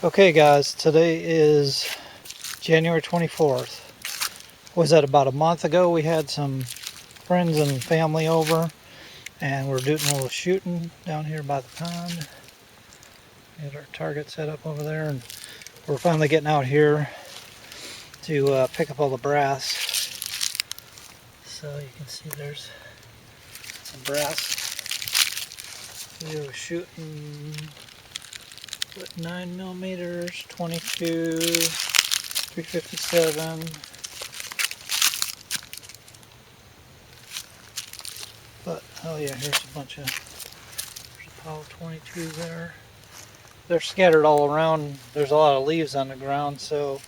Okay guys, today is January 24th. Was that about a month ago? We had some friends and family over and we're doing a little shooting down here by the pond. We had our target set up over there and we're finally getting out here to pick up all the brass. So you can see there's some brass. We were shooting with 9mm, 22, 357. But, oh yeah, here's a bunch of, there's a pile of 22 there. They're scattered all around. There's a lot of leaves on the ground, so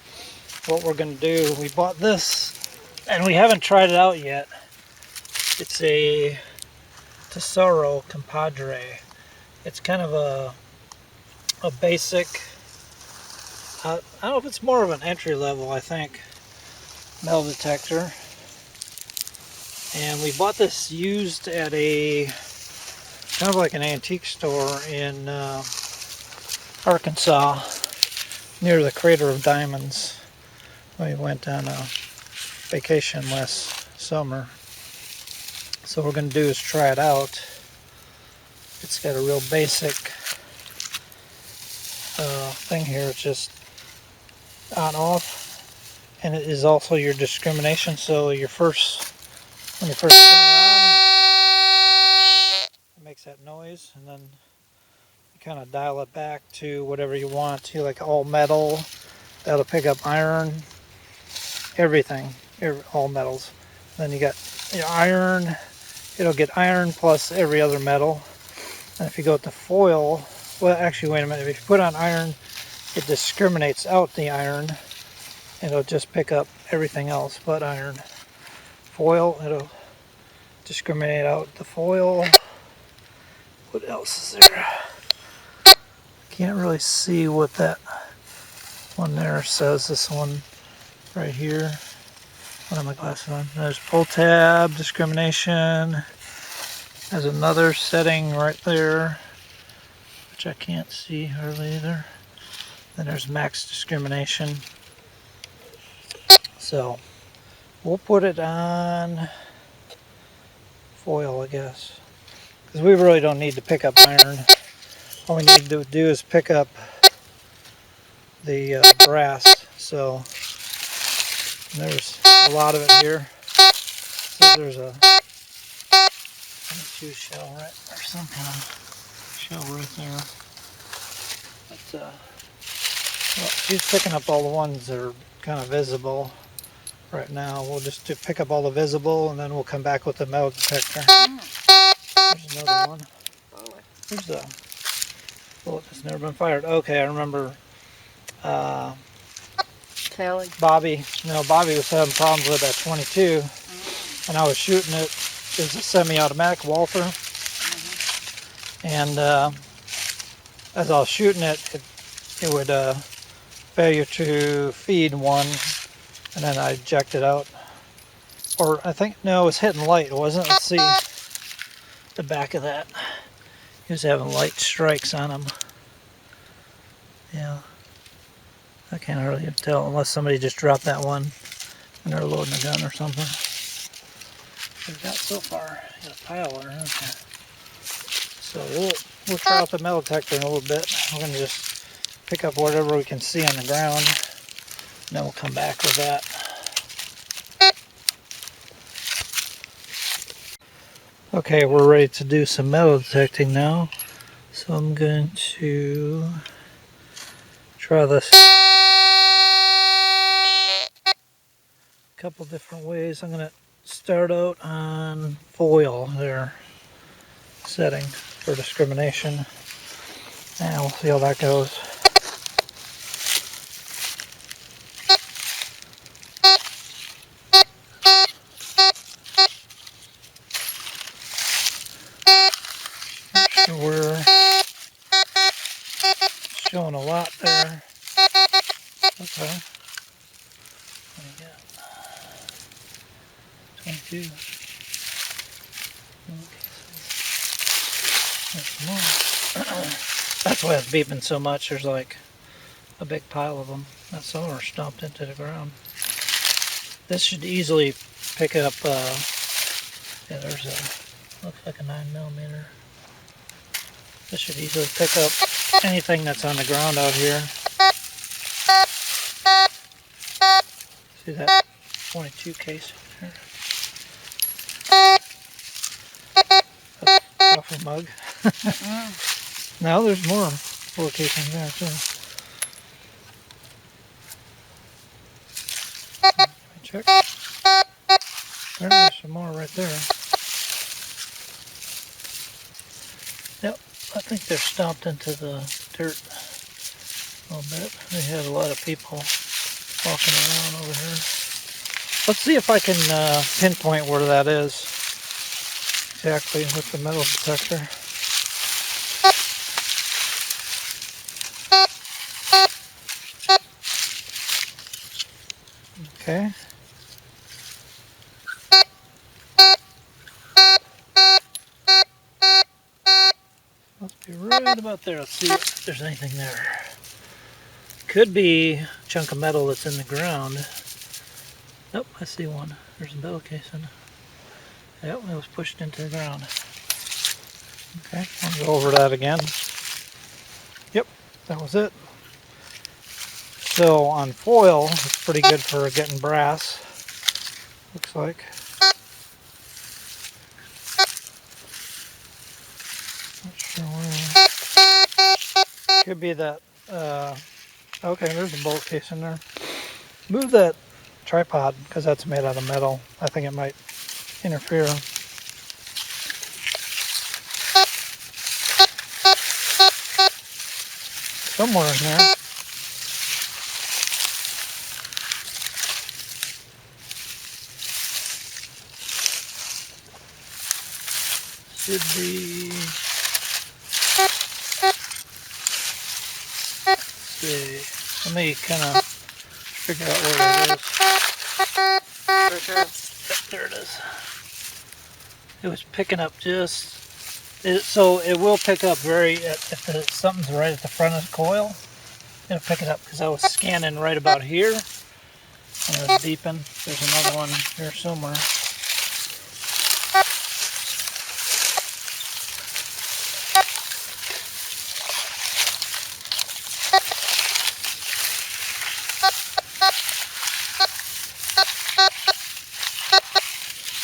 what we're going to do, we bought this, and we haven't tried it out yet. It's a Tesoro Compadre. It's kind of a basic, I don't know if it's more of an entry level, I think, metal detector. And we bought this used at a kind of like an antique store in Arkansas near the Crater of Diamonds. We went on a vacation last summer. So what we're going to do is try it out. It's got a real basic thing here. It's just on off, and it is also your discrimination. So when you first turn it on, it makes that noise, and then you kind of dial it back to whatever you want to, like all metal. That'll pick up iron, everything, all metals. Then you got your iron. It'll get iron plus every other metal. And if you go with the foil, well, actually, wait a minute. If you put on iron, it discriminates out the iron. It'll just pick up everything else but iron. Foil, it'll discriminate out the foil. What else is there? Can't really see what that one there says. This one right here. What have my glasses on? There's pull tab, discrimination. There's another setting right there, which I can't see hardly either. Then there's max discrimination. So we'll put it on foil, I guess, because we really don't need to pick up iron. All we need to do is pick up the brass. So there's a lot of it here. So there's a 22 shell right, or some kind of shell right there. But well, she's picking up all the ones that are kind of visible right now. We'll just pick up all the visible, and then we'll come back with the metal detector. There's another one. There's a bullet that's never been fired. Okay, I remember. Bobby was having problems with that 22, and I was shooting it. It's a semi-automatic Walther, and as I was shooting it, it would failure to feed one, and then I ejected out. Or I think, no, it was hitting light, it wasn't. Let's see the back of that. He was having light strikes on him. Yeah. I can't hardly tell unless somebody just dropped that one and they're loading a gun or something. We've got so far got a pile there. Okay. So we'll try out the metal detector in a little bit. We're going to just pick up whatever we can see on the ground, and then we'll come back with that. Okay, we're ready to do some metal detecting now. So I'm going to try this a couple different ways. I'm going to start out on foil there, setting for discrimination, and we'll see how that goes. We're showing a lot there. Okay. What do you got? 22. Okay, so there's more. That's why it's beeping so much. There's like a big pile of them. Not some are stomped into the ground. This should easily pick up, yeah, there's a, looks like a 9mm. This should easily pick up anything that's on the ground out here. See that 22 case here? A coffee mug. Now there's more little casings there too. Check. There's some more right there. Yep, I think they're stomped into the dirt a little bit. They had a lot of people walking around over here. Let's see if I can pinpoint where that is exactly with the metal detector. Okay. Must be right about there. Let's see if there's anything there. Could be a chunk of metal that's in the ground. Oh, I see one. There's a metal casing. Yep, it was pushed into the ground. Okay, I'll go over that again. Yep, that was it. So on foil, it's pretty good for getting brass. Looks like. Not sure where. Could be that. Okay, there's a bolt case in there. Move that tripod because that's made out of metal. I think it might interfere. Somewhere in there. Should be. Let's see. Let me kind of figure out where that is. Yep, there it is. It was picking up just. So it will pick up if something's right at the front of the coil, it'll pick it up because I was scanning right about here and it was beeping. There's another one here somewhere.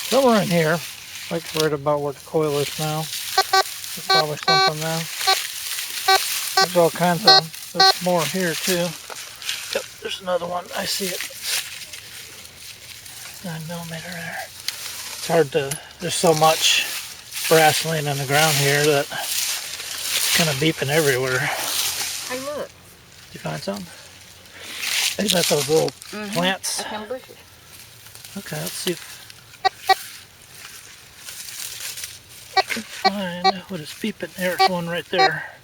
Somewhere in here, like right about where the coil is now. There's probably something there. There's all kinds of, there's more here too. Yep, there's another one. I see it. 9mm there. It's hard to, there's so much brass laying on the ground here that it's kind of beeping everywhere. Hey, look. Did you find something? These got those little plants. I can look it. Okay, let's see if I can find what is beeping. There's one right there.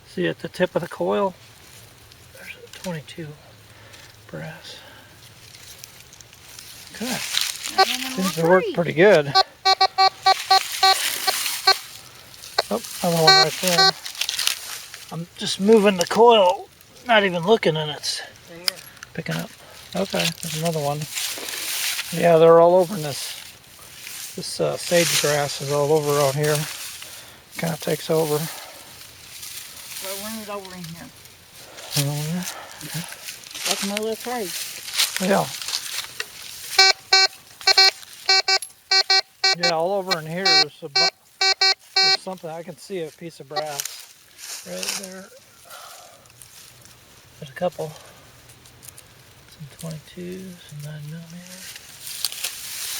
See at the tip of the coil? There's a 22 brass. Okay. Seems to work pretty good. Oh, another one right there. I'm just moving the coil, not even looking, and it's picking up. Okay, there's another one. Yeah, they're all over in this. This sage grass is all over out here. Kind of takes over. Well, run it over in here. Okay. That's my little cage. Yeah. Yeah, all over in here there's something. I can see a piece of brass right there. There's a couple. Some 22s, some 9mm.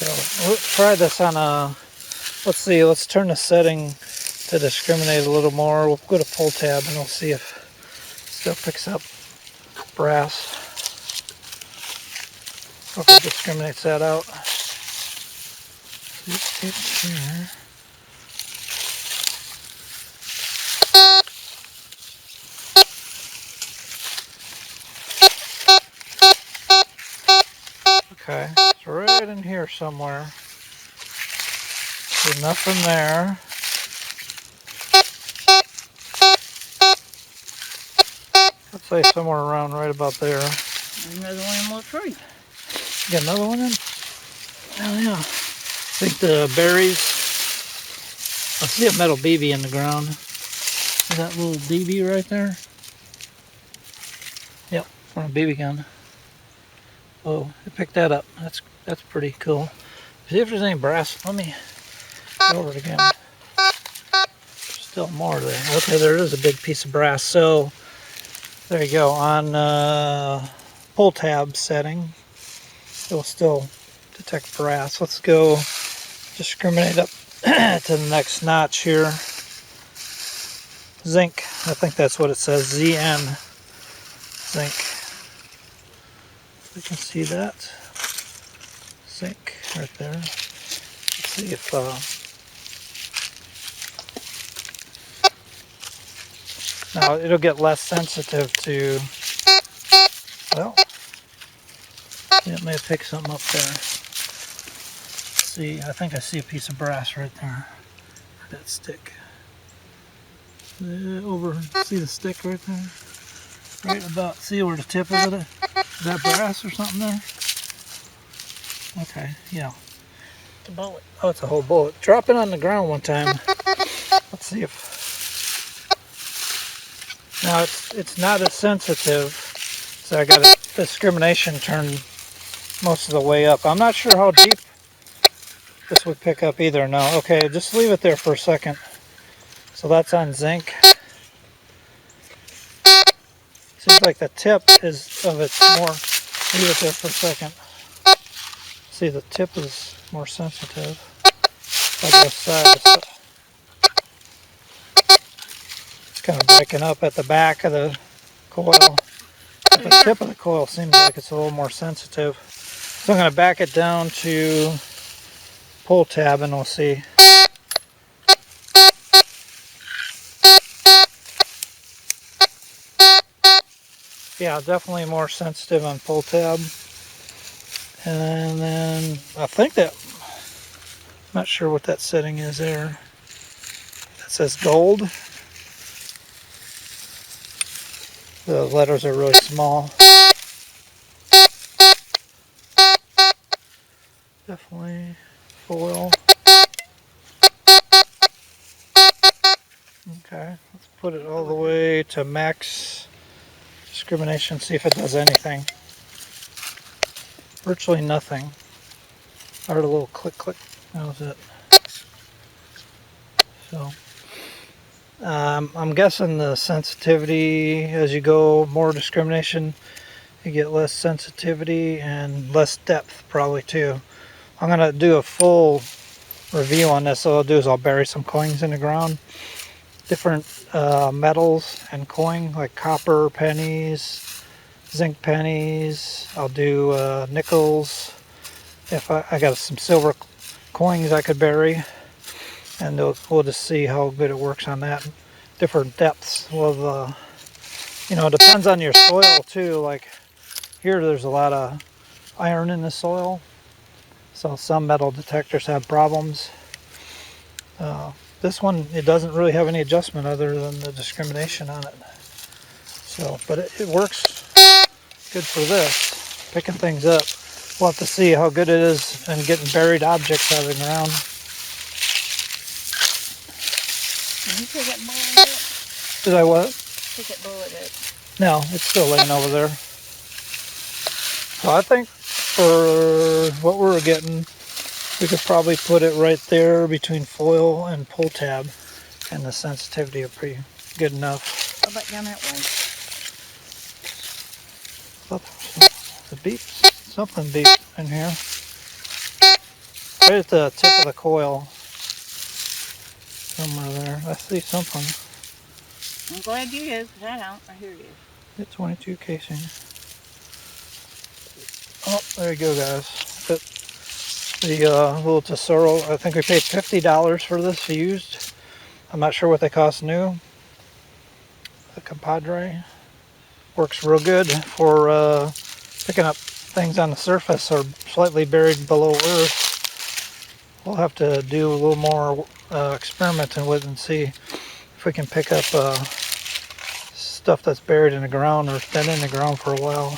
So we'll try this on a, let's see, let's turn the setting to discriminate a little more. We'll go to pull tab and we'll see if it still picks up brass. Hope it discriminates that out. It's here. Okay, it's right in here somewhere. There's nothing there. Let's say somewhere around right about there. There's another one in the little tree. Got another one in? Oh yeah. I think the berries. I see a metal BB in the ground. Is that little BB right there? Yep, on a BB gun. Oh, I picked that up. That's pretty cool. See if there's any brass. Let me go over it again. Still more there. Okay, there is a big piece of brass. So there you go. On pull tab setting, it will still detect brass. Let's go discriminate up to the next notch here. Zinc. I think that's what it says. ZN. Zinc. We can see that. Zinc right there. Let's see if now it'll get less sensitive to, well, it may have picked something up there. Let's see, I think I see a piece of brass right there. That stick. Over, see the stick right there? Right about, see where the tip of it is? Is that brass or something there? Okay, yeah. It's a bullet. Oh, it's a whole bullet. Drop it on the ground one time. Let's see if... Now, it's not as sensitive, so I got a discrimination turned most of the way up. I'm not sure how deep this would pick up either. No, okay, just leave it there for a second. So that's on zinc. Seems like the tip is of it's more, leave it there for a second. See, the tip is more sensitive. I go side to side. It's kind of breaking up at the back of the coil. But the tip of the coil seems like it's a little more sensitive. So I'm going to back it down to pull tab and we'll see. Yeah, definitely more sensitive on pull tab. And then I think that, I'm not sure what that setting is there. That says gold. The letters are really small. Definitely foil. Okay, let's put it all the way to max discrimination, see if it does anything. Virtually nothing. I heard a little click click. That was it. So I'm guessing the sensitivity, as you go more discrimination, you get less sensitivity and less depth probably too. I'm going to do a full review on this. So what I'll do is I'll bury some coins in the ground. Different metals and coin, like copper pennies, zinc pennies. I'll do nickels. If I got some silver coins I could bury. And we'll just see how good it works on that. Different depths. Well, you know, it depends on your soil too. Like here, there's a lot of iron in the soil. So some metal detectors have problems. This one, it doesn't really have any adjustment other than the discrimination on it. So, but it works good for this, picking things up. We'll have to see how good it is in getting buried objects out of the ground. Did you take that bullet up? Did I what? Take that bullet up. No, it's still laying over there. So I think for what we're getting, we could probably put it right there between foil and pull tab, and the sensitivity are pretty good enough. Go back down that way. The beep, something beeped in here. Right at the tip of the coil, somewhere there. I see something. I'm glad you is, because I don't. I hear you. Hit 22 casing. Oh, there you go, guys. The little Tesoro, I think we paid $50 for this used. I'm not sure what they cost new. The Compadre works real good for picking up things on the surface or slightly buried below earth. We'll have to do a little more experimenting with and see if we can pick up stuff that's buried in the ground or has been in the ground for a while.